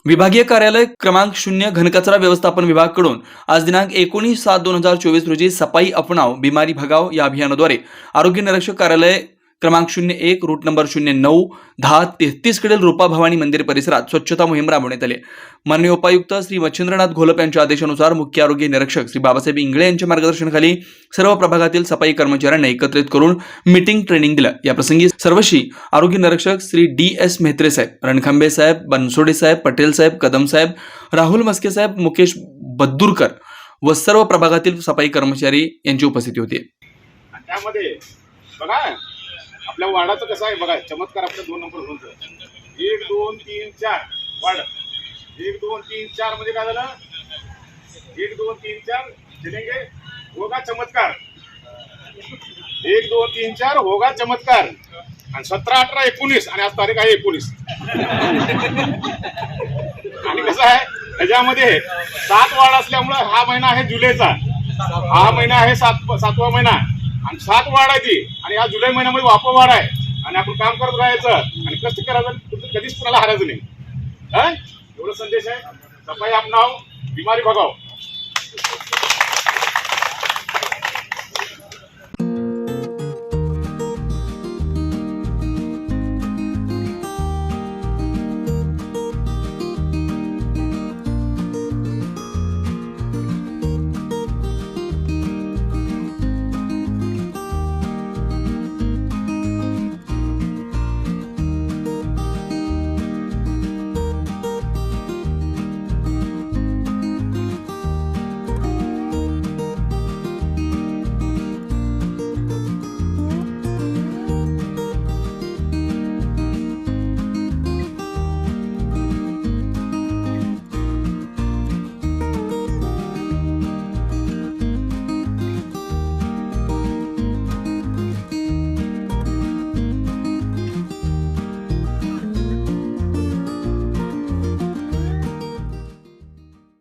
विभागीय कार्यालय क्रमांक 0 घनकचरा व्यवस्थापन विभागाकडून आज दिनांक 19/7/2024 रोजी सफाई अपनाव बीमारी भगाव या अभियानाद्वारे आरोग्य निरीक्षक कार्यालय क्रमांक 01 रूट नंबर 09 1033 कडील रूपा भवानी मंदिर परिसरात स्वच्छता मोहीम राबवण्यात आली। माननीय उपायुक्त श्री मच्छिंद्रनाथ घोलप यांच्या आदेशानुसार मुख्य आरोग्य निरीक्षक श्री बाबासाहेब इंगळे यांच्या मार्गदर्शनाखाली सर्व प्रभागातील सफाई कर्मचाऱ्यांना एकत्रित करून मीटिंग ट्रेनिंग दिलं। या प्रसंगी सर्वशी आरोग्य निरीक्षक श्री DS म्हेत्रे साहेब, रणखांबे साहेब, बनसोडे साहेब, पटेल साहेब, कदम साहेब, राहुल मस्के साहेब, मुकेश बद्दुरकर व सर्व प्रभागातील सफाई कर्मचारी यांची उपस्थिती होती। त्यामध्ये बघा आपल्या वार्डाचं कसं आहे बघा, चमत्कार आपल्या 2 नंबर होऊन 1 2 3 4 वार्ड 1 2 3 4 म्हणजे काय झालं 1 2 3 4 चलेंगे होगा चमत्कार 1 2 3 4 होगा चमत्कार आणि 17 18 19 आणि आज तारीख आहे 19 आणि कसं आहे त्याच्यामध्ये 7 वार्ड असल्यामुळे हा महिना आहे जुलैचा, हा महिना आहे 7वा महिना आणि 7 वाढ आहे ती आणि या जुलै महिन्यामध्ये वापर वाढ आहे आणि आपण काम करत राहायचं आणि कष्ट करायचं, कधीच कुणाला हारायचं नाही। एवढा संदेश आहे। सफाई अपनाव बीमारी भगाव।